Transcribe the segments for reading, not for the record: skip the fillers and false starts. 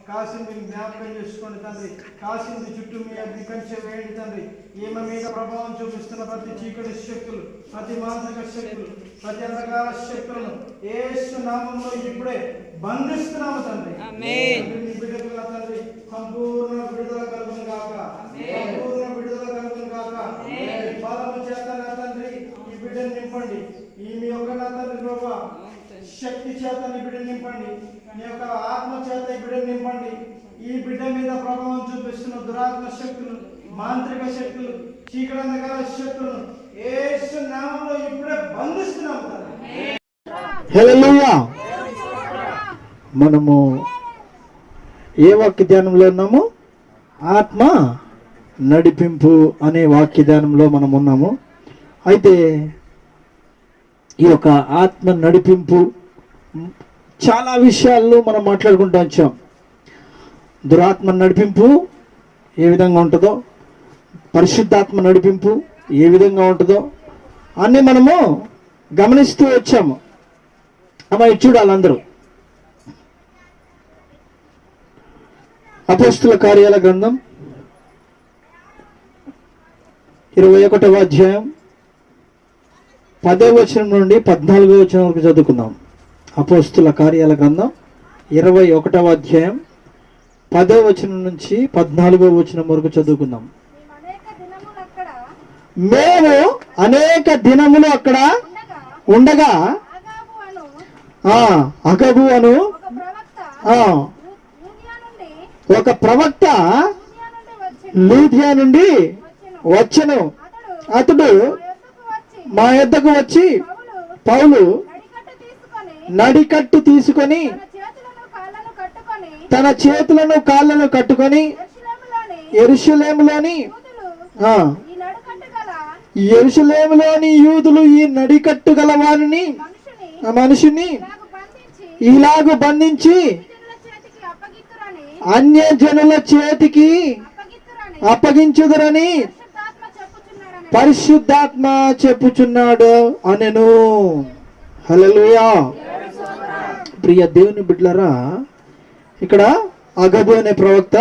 కాసింది జ్ఞాపకం చేసుకోండి తండ్రి. కాసింది చుట్టూ మీ అగ్ని కంచె వేయండి తండ్రి. ఈమె మీద ప్రభావం చూపిస్తున్న ప్రతి చీకటి శక్తులు, ప్రతి మానసిక శక్తులు, ప్రతి అంధకార శక్తులను యేసు నామములో ఇప్పుడే బంధిస్తున్నాము తండ్రి. నీ బిడ్డల తండ్రి సంపూర్ణ విడుదల కలుగును గాక, సంపూర్ణ విడుదల కలుగును గాక. బలము చేత నా తండ్రి ఈ బిడ్డను నింపండి. ఈ మీ యొక్క నా తండ్రి ప్రభా శక్తి చేత నీ బిడ్డను నింపండి. నీ యొక్క ఆత్మ చేత ఈ బిడ్డను నింపండి. ఈ బిడ్డ మీద ప్రభావం చూపిస్తున్న దురాత్మ శక్తులు, మాంత్రిక శక్తులు, చీకటి అంధకార శక్తులను యేసు నామములో ఇప్పుడే బంధిస్తున్నాము తండ్రి. హల్లెలూయా. మనము ఏ వాక్య ధ్యానంలో ఉన్నాము? ఆత్మ నడిపింపు అనే వాక్య ధ్యానంలో మనం ఉన్నాము. అయితే ఈ యొక్క ఆత్మ నడిపింపు చాలా విషయాల్లో మనం మాట్లాడుకుంటూ వచ్చాం. దురాత్మ నడిపింపు ఏ విధంగా ఉంటుందో, పరిశుద్ధాత్మ నడిపింపు ఏ విధంగా ఉంటుందో అన్నీ మనము గమనిస్తూ వచ్చాము. అమ్మాయి చూడాలి అందరూ. అపోస్తుల కార్యాల గ్రంథం 21వ అధ్యాయం 10వ వచనం నుండి 14వ వచనం వరకు చదువుకుందాం. అపోస్తుల కార్యాల గ్రంథం 21వ అధ్యాయం 10వ వచనం నుంచి 14వ వచనం వరకు చదువుకుందాం. మేము అనేక దినములు అక్కడ ఉండగా అగబు అను ఒక ప్రవక్త లూదియా నుండి వచ్చెను. అతడు మా యొద్దకు వచ్చి పౌలు నడికట్టు తీసుకొని తన చేతులను కాళ్ళను కట్టుకొని యెరూషలేములోని యూదులు ఈ నడికట్టు గల వారిని మనిషిని ఇలాగు బంధించి అన్య జనుల చేతికి అప్పగించుదురని పరిశుద్ధాత్మ చెప్పుచున్నాడు అనెను. హల్లెలూయా. ప్రియ దేవుని బిడ్డలారా, ఇక్కడ అగబు అనే ప్రవక్త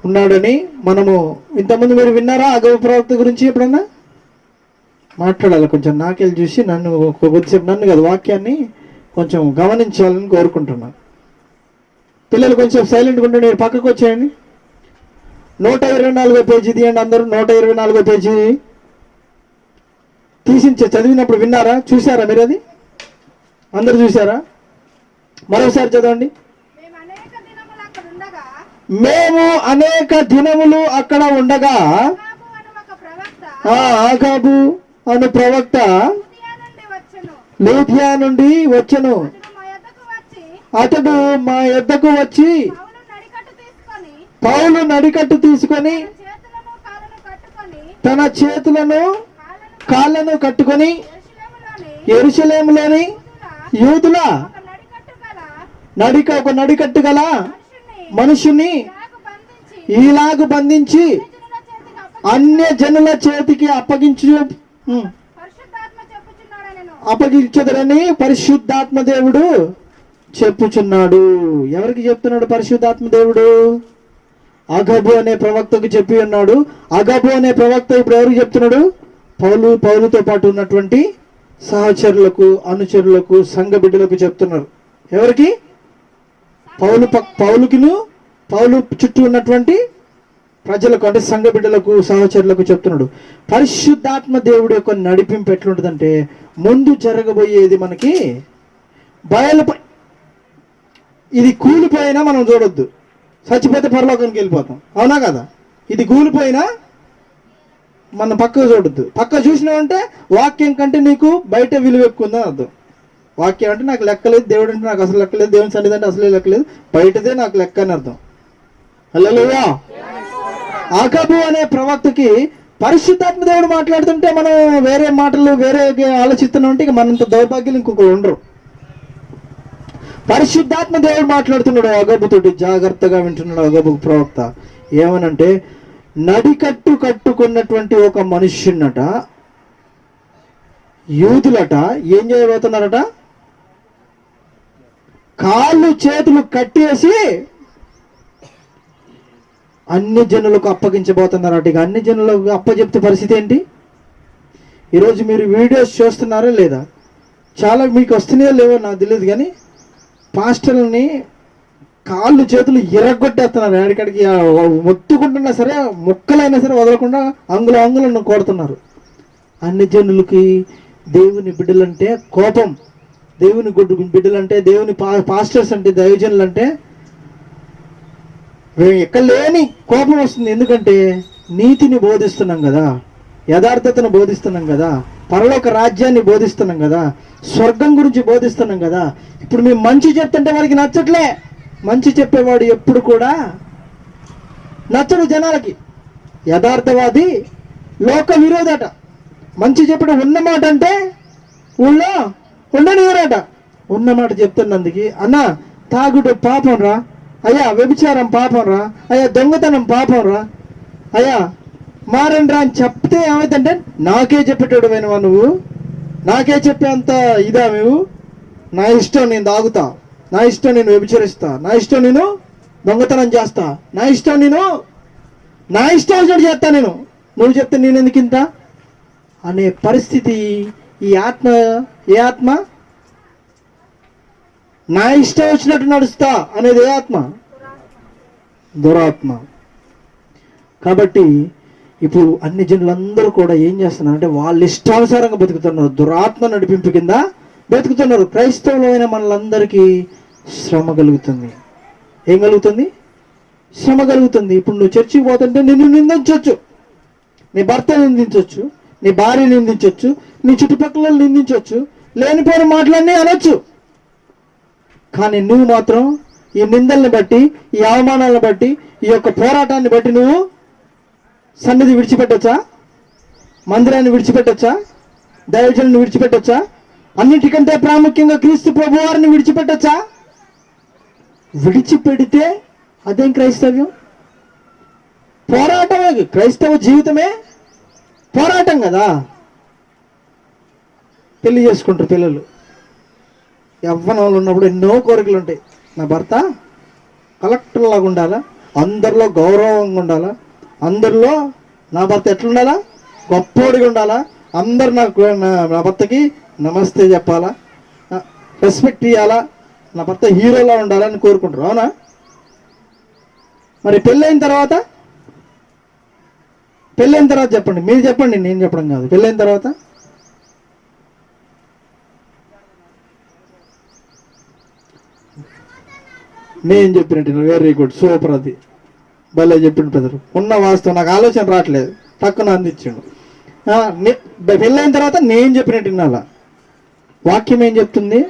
ఉన్నాడని మనము ఇంతకుముందు మీరు విన్నారా? అగబు ప్రవక్త గురించి ఎప్పుడన్నా మాట్లాడాలి. కొంచెం నాకెళ్ళి చూసి నన్ను కొద్దిసేపు నన్ను కదా వాక్యాన్ని కొంచెం గమనించాలని కోరుకుంటున్నాను. పిల్లలు కొంచెం సైలెంట్గా ఉంటే మీరు పక్కకు వచ్చేయండి. 124వ పేజీ తీయండి అందరూ. 124వ పేజీ తీసించే చదివినప్పుడు విన్నారా? చూసారా మీరు? అది అందరూ చూసారా? మరోసారి చదవండి. మేము అనేక దినములు అక్కడ ఉండగా ఆగాబు అను ప్రవక్త లూదియా నుండి వచ్చెను. అతడు మా యొద్దకు వచ్చి పౌలు నడికట్టు తీసుకొని తన చేతులను కాళ్ళను కట్టుకొని యెరూషలేములోని యూదుల ఒక నడికట్టు గల మనుషుని ఈలాగు బంధించి అన్య జనుల చేతికి అప్పగించదరని పరిశుద్ధాత్మ దేవుడు చెప్పుచున్నాడు. ఎవరికి చెప్తున్నాడు పరిశుద్ధాత్మ దేవుడు? అగబు అనే ప్రవక్తకు చెప్పి ఉన్నాడు. అగబు అనే ప్రవక్త ఇప్పుడు ఎవరికి చెప్తున్నాడు? పౌలుతో పాటు ఉన్నటువంటి సహచరులకు, అనుచరులకు, సంఘ బిడ్డలకు చెప్తున్నారు. ఎవరికి? పౌలు చుట్టూ ఉన్నటువంటి ప్రజలకు, అంటే సంఘ బిడ్డలకు, సహచరులకు చెప్తున్నాడు. పరిశుద్ధాత్మ దేవుడు యొక్క నడిపింపు ఎట్లుంటుందంటే, ముందు జరగబోయేది మనకి ఇది కూలిపోయినా మనం చూడొద్దు. చచ్చిపోతే పరలోకానికి వెళ్ళిపోతాం, అవునా కదా? ఇది కూలిపోయినా మనం పక్కకు చూడొద్దు. పక్క చూసినావంటే వాక్యం కంటే నీకు బయట విలువ ఎక్కువ ఉందని అర్థం. వాక్యం అంటే నాకు లెక్కలేదు, దేవుడు అంటే నాకు అసలు లెక్కలేదు, దేవుని సన్నిధి అంటే అసలే లెక్కలేదు, బయటదే నాకు లెక్క అని అర్థం. హల్లెలూయా. అగబు అనే ప్రవక్తకి పరిశుద్ధాత్మ దేవుడు మాట్లాడుతుంటే మనం వేరే మాటలు వేరే ఆలోచిస్తున్నాం అంటే ఇక మనంత దౌర్భాగ్యులు ఇంకొకరు ఉండరు. పరిశుద్ధాత్మ దేవుడు మాట్లాడుతున్నాడు అగబుతోటి. జాగ్రత్తగా వింటున్నాడు అగబు ప్రవక్త. ఏమనంటే, నడికట్టు కట్టుకున్నటువంటి ఒక మనుష్యున్నట యూదులట ఏం చేయబోతున్నారట? కాళ్ళు చేతులు కట్టేసి అన్ని జనులకు అప్పగించబోతున్నారు. ఇక అన్ని జనులకు అప్పచెప్తే పరిస్థితి ఏంటి? ఈరోజు మీరు వీడియోస్ చూస్తున్నారా లేదా? చాలా మీకు వస్తున్నాయో లేవో నాకు తెలియదు, కానీ పాస్టర్లని కాళ్ళు చేతులు ఎర్రగొట్టేస్తున్నారు. ఎక్కడికి మొత్తుకుంటున్నా సరే, ముక్కలైనా సరే వదలకుండా అంగుళం కొడుతున్నారు. అన్ని జనులకి దేవుని బిడ్డలంటే కోపం. దేవుని బిడ్డలంటే, దేవుని పాస్టర్స్ అంటే, దైవజనులు అంటే ఎక్కడ లేని కోపం వస్తుంది. ఎందుకంటే నీతిని బోధిస్తున్నాం కదా, యథార్థతను బోధిస్తున్నాం కదా, పరలోక రాజ్యాన్ని బోధిస్తున్నాం కదా, స్వర్గం గురించి బోధిస్తున్నాం కదా. ఇప్పుడు మేము మంచి చెప్తుంటే వారికి నచ్చట్లే. మంచి చెప్పేవాడు ఎప్పుడు కూడా నచ్చడు జనాలకి. యథార్థవాది లోక విరోధట. మంచి చెప్పడం ఉన్నమాట అంటే ఊళ్ళో ఉండనివరట. ఉన్నమాట చెప్తున్నందుకు అన్న తాగుడు పాపం రా, అయ్యా వ్యభిచారం పాపం రా, అయ్యా దొంగతనం పాపం రా, అయ్యా మారండి రా అని చెప్తే ఏమైందంటే, నాకే చెప్పేటోడు వినవా నువ్వు? నాకే చెప్పేంత ఇదా నువ్వు? నా ఇష్టం నేను తాగుతా, నా ఇష్టం నేను వ్యభిచరిస్తా, నా ఇష్టం నేను దొంగతనం చేస్తా, నా ఇష్టం వచ్చినట్టు చేస్తా నేను, నువ్వు చెప్తే నేను ఎందుకు ఇంత అనే పరిస్థితి. ఈ ఆత్మ ఏ ఆత్మ? నా ఇష్టం వచ్చినట్టు నడుస్తా అనేది ఏ ఆత్మ? దురాత్మ. కాబట్టి ఇప్పుడు అన్ని జనులందరూ కూడా ఏం చేస్తున్నారు అంటే వాళ్ళ ఇష్టానుసారంగా బతుకుతున్నారు, దురాత్మ నడిపింపు కింద బతుకుతున్నారు. క్రైస్తవులైన మనలందరికీ శ్రమ కలుగుతుంది. ఏం కలుగుతుంది? శ్రమ కలుగుతుంది. ఇప్పుడు నువ్వు చర్చికి పోతుంటే నిన్ను నిందించవచ్చు, నీ భర్త నిందించవచ్చు, నీ భార్య నిందించవచ్చు, నీ చుట్టుపక్కల నిందించవచ్చు, లేనిపోయిన మాటలన్నీ అనొచ్చు. కానీ నువ్వు మాత్రం ఈ నిందల్ని బట్టి, ఈ అవమానాలను బట్టి, ఈ యొక్క పోరాటాన్ని బట్టి నువ్వు సన్నిధి విడిచిపెట్టొచ్చా? మందిరాన్ని విడిచిపెట్టొచ్చా? దైవజనులను విడిచిపెట్టొచ్చా? అన్నిటికంటే ప్రాముఖ్యంగా క్రీస్తు ప్రభు వారిని విడిచిపెట్టొచ్చా? విడిచిపెడితే అదేం క్రైస్తవ్యం? పోరాటమే. క్రైస్తవ జీవితమే పోరాటం కదా. పెళ్లి చేసుకుంటారు పిల్లలు. యవ్వనంలో ఉన్నప్పుడు ఎన్నో కోరికలు ఉంటాయి. నా భర్త కలెక్టర్ లాగా ఉండాలా, అందరిలో గౌరవంగా ఉండాలా, అందరిలో నా భర్త ఎట్లుండాలా? గొప్పోడిగా ఉండాలా, అందరు నా భర్తకి నమస్తే చెప్పాలా, రెస్పెక్ట్ ఇవ్వాలా, నా భర్త హీరోలా ఉండాలని కోరుకుంటారు. అవునా? మరి పెళ్ళైన తర్వాత చెప్పండి, మీరు చెప్పండి, నేను చెప్పడం కాదు. పెళ్ళైన తర్వాత నేను చెప్పినట్టు వెరీ గుడ్, సూపర్, అది భలే చెప్పిన బ్రదర్. ఉన్న వాస్తవం నాకు ఆలోచన రావట్లేదు, టక్కున అందించాడు. పెళ్ళైన తర్వాత నేను చెప్పినట్టు వినాలా. వాక్యం ఏం చెప్తుంది?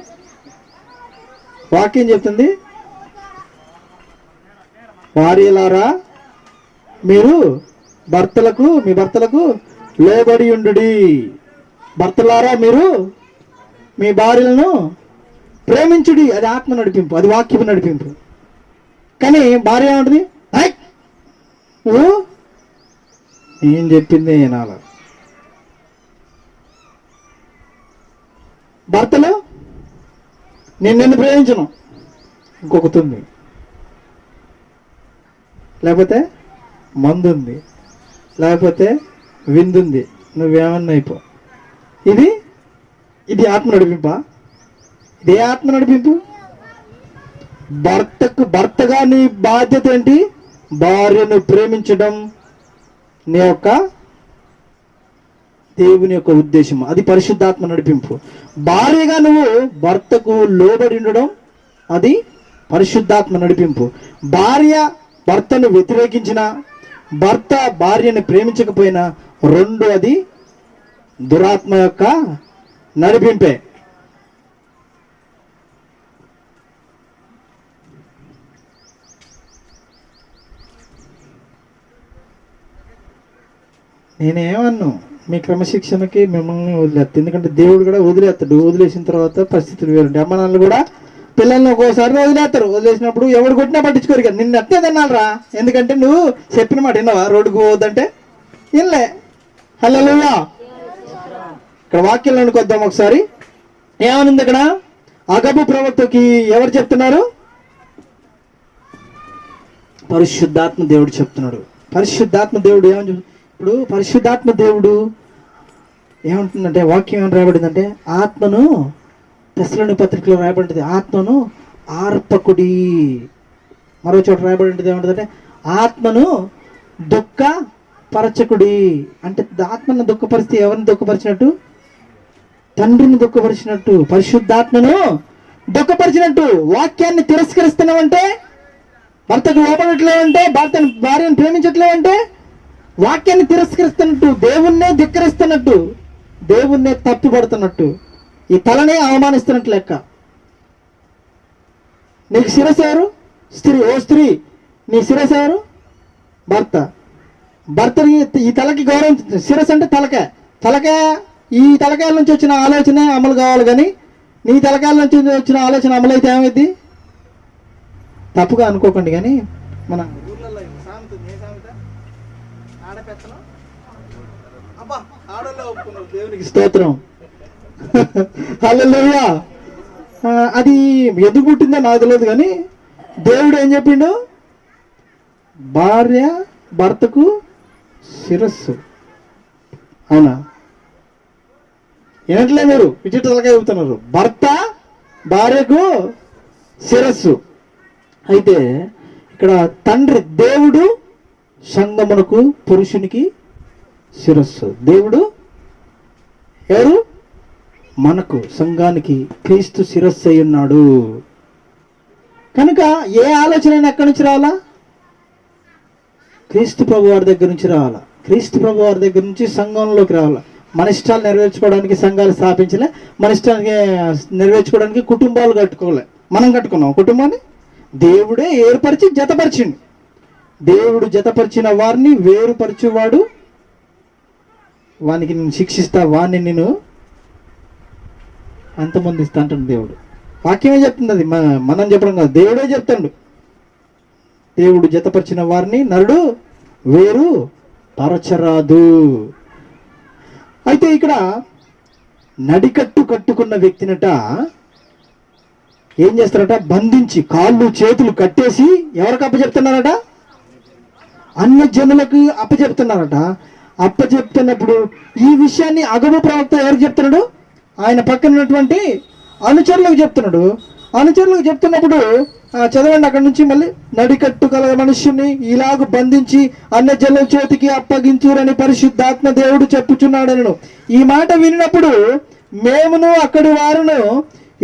భార్యలారా మీరు మీ భర్తలకు లోబడి ఉండుడి. భర్తలారా మీరు మీ భార్యలను ప్రేమించుడి. అది ఆత్మ నడిపింపు, అది వాక్యపు నడిపింపు. కానీ భార్య ఏమంటుంది? నువ్వు ఏం చెప్పింది వినాల. భర్తలు నిన్ను ప్రేమించను, ఇంకొకతుంది, లేకపోతే మందుంది, లేకపోతే విందుంది, నువ్వేమన్నా అయిపో. ఇది ఆత్మ నడిపింపా? ఇదే ఆత్మ నడిపింపు. భర్తగా నీ బాధ్యత ఏంటి? భార్యను ప్రేమించడం నీ యొక్క దేవుని యొక్క ఉద్దేశం. అది పరిశుద్ధాత్మ నడిపింపు. భార్యగా నువ్వు భర్తకు లోబడి ఉండడం అది పరిశుద్ధాత్మ నడిపింపు. భార్య భర్తను వ్యతిరేకించిన, భర్త భార్యను ప్రేమించకపోయినా రెండు అది దురాత్మ యొక్క నడిపింపే. నేనేమన్ను మీ క్రమశిక్షణకి మిమ్మల్ని వదిలేస్తాను. ఎందుకంటే దేవుడు కూడా వదిలేస్తాడు. వదిలేసిన తర్వాత పరిస్థితులు వేరుంటాయి. అమ్మ నాన్నలు కూడా పిల్లల్ని ఒక్కోసారి వదిలేస్తారు. వదిలేసినప్పుడు ఎవడు కొట్టినా పట్టించుకోరు కదా. నిన్ను అట్టే తినాలరా, ఎందుకంటే నువ్వు చెప్పిన మాట విన్నావా? రోడ్డుకు పోవద్దంటే వినలే. హల్లెలూయా. ఇక్కడ వాక్యంలోనికి వద్దాం ఒకసారి. ఏమనుంది అక్కడ? అగబు ప్రవక్తకి ఎవరు చెప్తున్నారు? పరిశుద్ధాత్మ దేవుడు చెప్తున్నాడు. పరిశుద్ధాత్మ దేవుడు ఏమని ఇప్పుడు పరిశుద్ధాత్మ దేవుడు ఏమంటుందంటే, వాక్యం ఏమని రాయబడిందంటే, ఆత్మను తెస్సలోని పత్రికలో రాయబడింది, ఆత్మను ఆర్పకుడి. మరో చోట రాయబడి ఉంటుంది ఏమంటుందంటే, ఆత్మను దుఃఖపరచకుడి. అంటే ఆత్మను దుఃఖపరిస్తే ఎవరిని దుఃఖపరిచినట్టు? తండ్రిని దుఃఖపరిచినట్టు, పరిశుద్ధాత్మను దుఃఖపరిచినట్టు. వాక్యాన్ని తిరస్కరిస్తున్నామంటే, భర్తకు లోపడట్లేవంటే, భార్యను ప్రేమించట్లేవంటే వాక్యాన్ని తిరస్కరిస్తున్నట్టు, దేవుణ్ణే ధిక్కరిస్తున్నట్టు, దేవుణ్ణే తప్పిపడుతున్నట్టు, ఈ తలనే అవమానిస్తున్నట్టు లెక్క. నీకు శిరస్సు ఎవరు? స్త్రీ. ఓ స్త్రీ, నీ శిరస్సు ఎవరు? భర్త. భర్తని ఈ తలకి గౌరవం. శిరస్సు అంటే తలకాయ. ఈ తలకాయల నుంచి వచ్చిన ఆలోచన అమలు కావాలి, కానీ నీ తలకాయల నుంచి వచ్చిన ఆలోచన అమలు అయితే ఏమైంది? తప్పుగా అనుకోకండి, కానీ మన ఊళ్ళల్లో సామెత, ఏ సామెత? ఆడపెత్తనం అబ్బా ఆడల్లో ఒప్పుకున్నారు. దేవునికి స్తోత్రం. హల్లెలూయా. అది ఎందుకు పుట్టిందో నాకు తెలియదు, కానీ దేవుడు ఏం చెప్పిండు? భార్య భర్తకు శిరస్సు. అవునా? ఏనట్లే మీరు విచిత్ర తలకాయ చెబుతున్నారు. భర్త భార్యకు శిరస్సు. అయితే ఇక్కడ తండ్రి దేవుడు సంగమునకు పురుషునికి శిరస్సు. దేవుడు ఎవరు? మనకు సంఘానికి క్రీస్తు శిరస్సు అయి ఉన్నాడు. కనుక ఏ ఆలోచన ఎక్కడి నుంచి రావాలా? క్రీస్తు ప్రభు వారి దగ్గర నుంచి రావాలా. క్రీస్తు ప్రభు వారి దగ్గర నుంచి సంఘంలోకి రావాలా. మన ఇష్టాలు నెరవేర్చుకోవడానికి సంఘాలు స్థాపించలే, మన ఇష్టానికి నెరవేర్చుకోవడానికి కుటుంబాలు కట్టుకోలే. మనం కట్టుకున్నాం కుటుంబాన్ని. దేవుడే ఏర్పరిచి జతపరిచిండు. దేవుడు జతపరిచిన వారిని వేరుపరచువాడు, వానికి నేను శిక్షిస్తా, వాడిని నేను అంతమందిస్తా అంటాడు దేవుడు. వాక్యమే చెప్తుంది, అది మనం చెప్పడం కాదు, దేవుడే చెప్తాడు. దేవుడు జతపరిచిన వారిని నరుడు వేరు పరచరాదు. అయితే ఇక్కడ నడికట్టు కట్టుకున్న వ్యక్తినట ఏం చేస్తారట? బంధించి కాళ్ళు చేతులు కట్టేసి ఎవరికి అప్పచెప్తున్నారట? అన్య జనులకు అప్పచెప్తున్నారట. అప్పచెప్తున్నప్పుడు ఈ విషయాన్ని అగము ప్రవక్త ఎవరికి చెప్తున్నాడు? ఆయన పక్కన ఉన్నటువంటి అనుచరులకు చెప్తున్నాడు. అనుచరులకు చెప్తున్నప్పుడు చదవండి అక్కడి నుంచి మళ్ళీ. నడికట్టు కల మనుష్యుని ఇలాగ బంధించి అన్య జనుల చేతికి అప్పగించురని పరిశుద్ధాత్మ దేవుడు చెప్పుచున్నాడను. ఈ మాట వినినప్పుడు మేమును అక్కడి వారును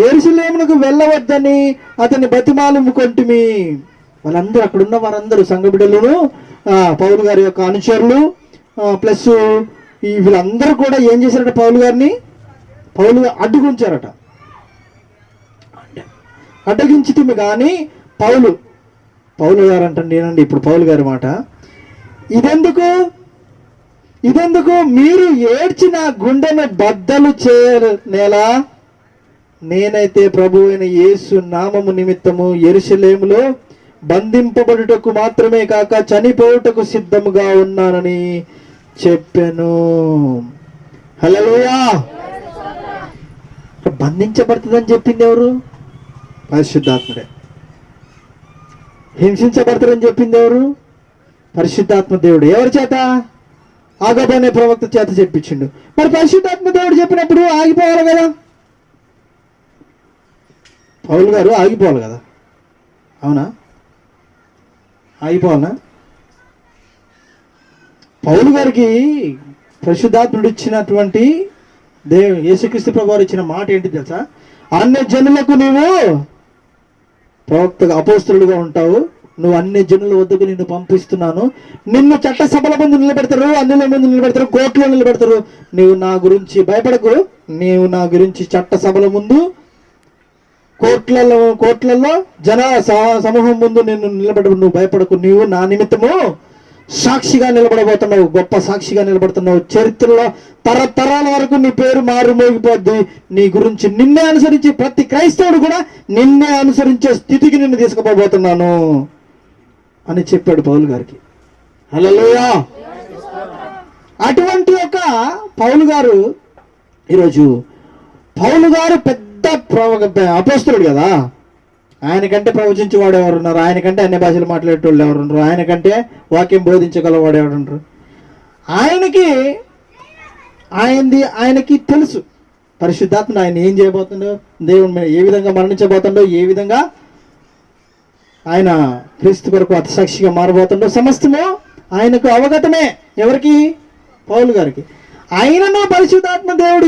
యెరూషలేమునకు వెళ్ళవద్దని అతని బతిమాలుకొంటిమి. వాళ్ళందరూ అక్కడున్న వారందరూ సంఘ బిడ్డలను, పౌలు గారి యొక్క అనుచరులు ప్లస్ వీళ్ళందరూ కూడా ఏం చేశారట? పౌలు అడ్డుగుంచారట. అడ్డగించితిమి కానీ పౌలు గారు అంటండి, నేనండి ఇప్పుడు పౌలు గారి మాట. ఇదెందుకు మీరు ఏడ్చిన గుండెను బద్దలు చేయనేలా? నేనైతే ప్రభు అయిన యేసు నామము నిమిత్తము యెరూషలేములో బంధింపబడుటకు మాత్రమే కాక చనిపోవుటకు సిద్ధముగా ఉన్నానని చెప్పాను. హల్లెలూయా. బంధించబడుతుందని చెప్పింది ఎవరు? పరిశుద్ధాత్ముడే. హింసించబడతారని చెప్పింది ఎవరు? పరిశుద్ధాత్మ దేవుడు. ఎవరి చేత? ఆగబు అనే ప్రవక్త చేత చెప్పించిండు. మరి పరిశుద్ధాత్మ దేవుడు చెప్పినప్పుడు ఆగిపోవాలి కదా, పౌలు గారు ఆగిపోవాలి కదా. అవునా? ఆగిపోవాలనా? పౌలు గారికి పరిశుద్ధాత్ముడు ఇచ్చినటువంటి యేసుక్రీస్తు ప్రభువారు ఇచ్చిన మాట ఏంటి తెలుసా? అన్య జనులకు నీవు ప్రవక్తగా అపోస్తలుడుగా ఉంటావు, నువ్వు అన్ని జనుల వద్దకు నిన్ను పంపిస్తున్నాను, నిన్ను చట్ట సభల ముందు నిలబెడతారు, అన్యుల ముందు నిలబెడతారు, కోర్టులో నిలబెడతారు. నీవు నా గురించి భయపడకు, నీవు నా గురించి చట్ట సభల ముందు, కోర్టులలో జన సమూహం ముందు నిన్ను నిలబెడకు, నువ్వు భయపడకు, నీవు నా నిమిత్తము సాక్షిగా నిలబడబోతున్నావు, గొప్ప సాక్షిగా నిలబడుతున్నావు. చరిత్రలో తరతరాల వరకు నీ పేరు మారుమోగిపోద్ది. నీ గురించి నిన్నే అనుసరించి ప్రతి క్రైస్తవుడు కూడా నిన్నే అనుసరించే స్థితికి నిన్ను తీసుకుపోబోతున్నాను అని చెప్పాడు పౌలు గారికి. హల్లెలూయా. అటువంటి ఒక పౌలు గారు ఈరోజు, పౌలు గారు పెద్ద అపోస్తలుడు కదా, ఆయనకంటే ప్రవచించేవాడు ఎవరున్నారు? ఆయనకంటే అన్ని భాషలు మాట్లాడేటోళ్ళు ఎవరున్నారు? ఆయనకంటే వాక్యం బోధించగలవాడు ఎవరున్నారు? ఆయనకి తెలుసు పరిశుద్ధాత్మ ఆయన ఏం చేయబోతుండో, దేవుని మీద ఏ విధంగా మరణించబోతుండో, ఏ విధంగా ఆయన క్రీస్తు కొరకు అతిసాక్షిగా మారబోతుండో సమస్తము ఆయనకు అవగతమే. ఎవరికి? పౌలు గారికి. ఆయనను పరిశుద్ధాత్మ దేవుడు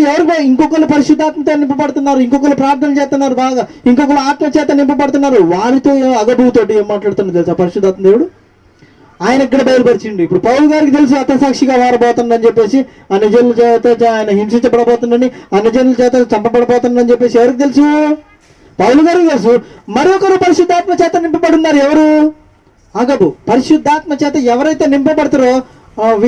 ఇంకొకరు పరిశుద్ధాత్మతో నింపబడుతున్నారు, ఇంకొకరు ప్రార్థన చేస్తున్నారు, బాగా ఇంకొకరు ఆత్మ చేత నింపబడుతున్నారు. వారితో అగబుతోటి ఏం మాట్లాడుతున్నారు తెలుసా పరిశుద్ధాత్మ దేవుడు? ఆయన ఇక్కడ బయలుపరిచిండు. ఇప్పుడు పౌలు గారికి తెలుసు అతసాక్షిగా మారబోతుందని చెప్పేసి, అన్ని జనుల చేత ఆయన హింసించబడబోతుందని, అన్ని జనుల చేత చంపబడబోతుందని చెప్పేసి ఎవరికి తెలుసు? పౌలు గారికి తెలుసు. మరొకరు పరిశుద్ధాత్మ చేత నింపబడున్నారు. ఎవరు? అగబు. పరిశుద్ధాత్మ చేత ఎవరైతే నింపబడతారో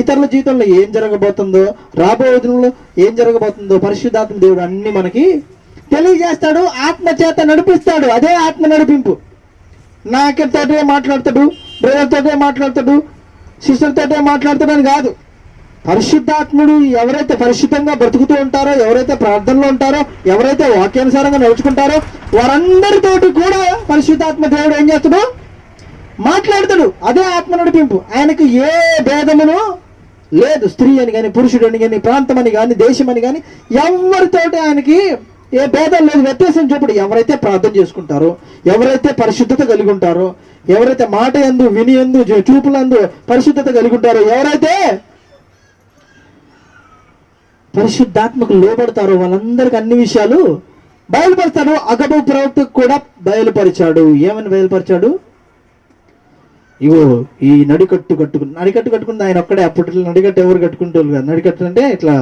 ఇతరుల జీవితంలో ఏం జరగబోతుందో, రాబోయే దినంలో ఏం జరగబోతుందో పరిశుద్ధాత్మ దేవుడు అన్ని మనకి తెలియజేస్తాడు, ఆత్మ చేత నడిపిస్తాడు. అదే ఆత్మ నడిపింపు. నాకెతోటే మాట్లాడతాడు, బ్రదర్తోటే మాట్లాడతాడు, సిస్టర్తోటే మాట్లాడతాడని కాదు. పరిశుద్ధాత్ముడు ఎవరైతే పరిశుద్ధంగా బ్రతుకుతూ ఉంటారో, ఎవరైతే ప్రార్థనలో ఉంటారో, ఎవరైతే వాక్యానుసారంగా నడుచుకుంటారో వారందరితోటి కూడా పరిశుద్ధాత్మ దేవుడు ఏం చేస్తాడు? మాట్లాడతాడు. అదే ఆత్మ నడిపింపు. ఆయనకు ఏ భేదమును లేదు. స్త్రీ అని కానీ, పురుషుడు అని కానీ, ప్రాంతం అని కానీ, దేశం అని కానీ ఎవరితోటి ఆయనకి ఏ భేదం లేదు, వ్యత్యాసం చూపడు. ఎవరైతే ప్రార్థన చేసుకుంటారో, ఎవరైతే పరిశుద్ధత కలిగి ఉంటారో, ఎవరైతే మాట యందు, విని యందు, చూపులందు పరిశుద్ధత కలిగి ఉంటారో, ఎవరైతే పరిశుద్ధాత్మకు లోబడతారో వాళ్ళందరికీ అన్ని విషయాలు బయలుపరుస్తాడు. అగబు ప్రవక్తకు కూడా బయలుపరిచాడు. ఏమని బయలుపరిచాడు? ఇవో ఈ నడికట్టు కట్టుకుని ఆయన ఒక్కడే. అప్పట్లో నడికట్టు ఎవరు కట్టుకుంటారు కదా? నడికట్టు అంటే ఇట్లా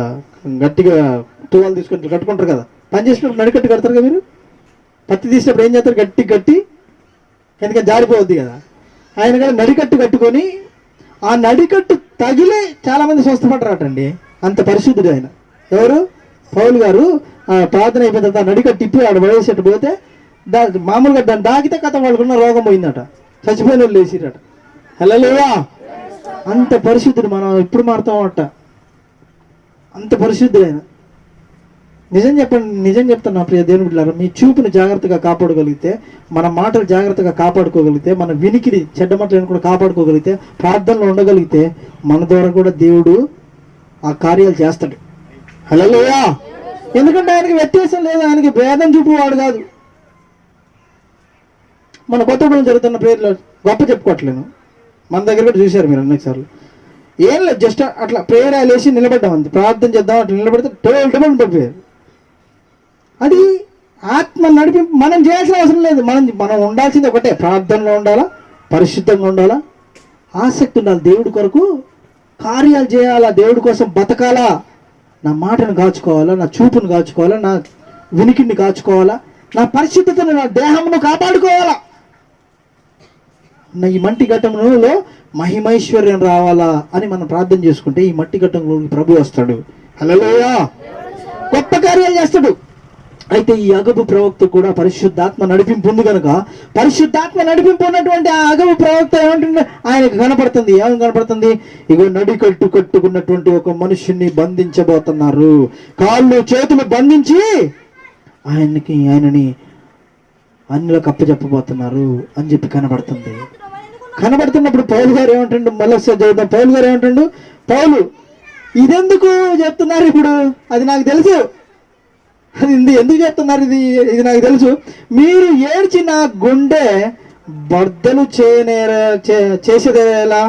గట్టిగా తువాలు తీసుకొని కట్టుకుంటారు కదా. పని చేసినప్పుడు నడికట్టు కడతారు కదా. మీరు పత్తి తీసినప్పుడు ఏం చేస్తారు? గట్టి ఎందుకంటే జారిపోవద్ది కదా. ఆయన కూడా నడికట్టు కట్టుకొని ఆ నడికట్టు తగిలే చాలా మంది స్వస్థపడ్డారటండి. అంత పరిశుద్ధుడు ఆయన. ఎవరు? పౌలు గారు. ప్రార్థన అయిపోయిన తర్వాత నడికట్టు తిప్పి ఆడ పడేసేట్టు పోతే మామూలుగా దాన్ని దాకితే కథ వాళ్ళకున్న రోగం పోయిందట, చచ్చిపోయిన వాళ్ళు లేచిరట. హల్లెలూయా. అంత పరిశుద్ధుడు. మనం ఎప్పుడు మారుతామట, అంత పరిశుద్ధుడు ఆయన. నిజం చెప్తాను ప్రియ దేవుని బిడ్డలారా, మీ చూపును జాగ్రత్తగా కాపాడుకోగలిగితే, మన మాటలు జాగ్రత్తగా కాపాడుకోగలిగితే, మన వినికిడి చెడ్డ మాటలను కూడా కాపాడుకోగలిగితే, ప్రార్థనలో ఉండగలిగితే మన ద్వారా కూడా దేవుడు ఆ కార్యాలు చేస్తాడు. హల్లెలూయా. ఎందుకంటే ఆయనకి వ్యత్యాసం లేదు, ఆయనకి భేదం చూపువాడు కాదు. మన కొత్తగూడెం జరుగుతున్న ప్రేయర్లో గొప్ప చెప్పుకోవట్లేను, మన దగ్గర కూడా చూశారు మీరు అనేక సార్లు. ఏం లేదు, జస్ట్ అట్లా ప్రేయర్ వేసి నిలబడ్డాం అంతే. ప్రార్థన చేద్దాం అట్లా నిలబడితే టోల్ పడిపోయారు. అది ఆత్మ నడిపింపు. మనం చేయాల్సిన అవసరం లేదు. మనం ఉండాల్సింది ఒకటే, ప్రార్థనలో ఉండాలా, పరిశుద్ధంగా ఉండాలా, ఆసక్తి ఉండాలి. దేవుడి కొరకు కార్యాలు చేయాలా, దేవుడి కోసం బతకాలా, నా మాటను కాచుకోవాలా, నా చూపును కాచుకోవాలా, నా వినికిడిని కాచుకోవాలా, నా పరిశుద్ధతను, నా దేహమును కాపాడుకోవాలా, నా ఈ మట్టి ఘట్టంలో మహిమైశ్వర్యం రావాలా అని మనం ప్రార్థన చేసుకుంటే ఈ మట్టి ఘట్టంలో ప్రభు వస్తాడు. హల్లెలూయా. గొప్ప కార్యాలు చేస్తాడు. అయితే ఈ అగబు ప్రవక్త కూడా పరిశుద్ధాత్మ నడిపింపు ఉంది కనుక, పరిశుద్ధాత్మ నడిపింపు ఉన్నటువంటి ఆ అగబు ప్రవక్త ఏమంటుంది? ఆయనకు కనపడుతుంది. ఏమని కనపడుతుంది? ఇగో నడికట్టు కట్టుకున్నటువంటి ఒక మనుషుణ్ణి బంధించబోతున్నారు, కాళ్ళు చేతులు బంధించి ఆయనని అన్నిలకు అప్పచెప్పబోతున్నారు అని చెప్పి కనబడుతుంది. కనబడుతున్నప్పుడు పౌలు గారు ఏమంటుండు? మళ్ళీ చదువుతాం. పౌలు గారు ఏమంటుండు? పౌలు ఇదెందుకు చెప్తున్నారు ఇప్పుడు? అది నాకు తెలుసు. అది ఎందుకు చెప్తున్నారు? ఇది నాకు తెలుసు. మీరు ఏడ్చి నా గుండె బర్దలు చేసేదేలా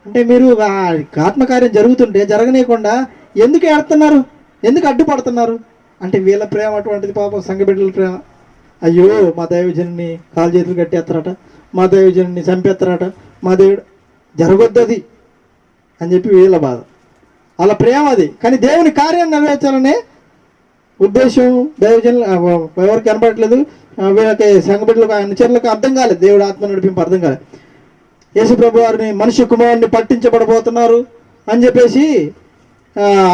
అంటే, మీరు ఆత్మకార్యం జరుగుతుంటే జరగనీయకుండా ఎందుకు ఏడుతున్నారు, ఎందుకు అడ్డుపడుతున్నారు అంటే, వీళ్ళ ప్రేమ అటువంటిది. పాపం సంఘబిడ్డల ప్రేమ. అయ్యో మా దైవజనుని కాలు చేతులు కట్టేస్తారట, మా దైవజనుని చంపేస్తారట, మా దేవుడు జరగొద్దు అది అని చెప్పి వీళ్ళ బాధ. వాళ్ళ ప్రేమ అది. కానీ దేవుని కార్యం నెరవేర్చాలనే ఉద్దేశం దైవజనులు ఎవరికి కనపడట్లేదు. వీళ్ళకి సంఘబిడ్డలకు, అనుచరులకు అర్థం కాలేదు. దేవుడు ఆత్మ నడిపింపు అర్థం కాలేదు. యేసు ప్రభు వారిని మనుష్య కుమారుని పట్టించబడబోతున్నారు అని చెప్పేసి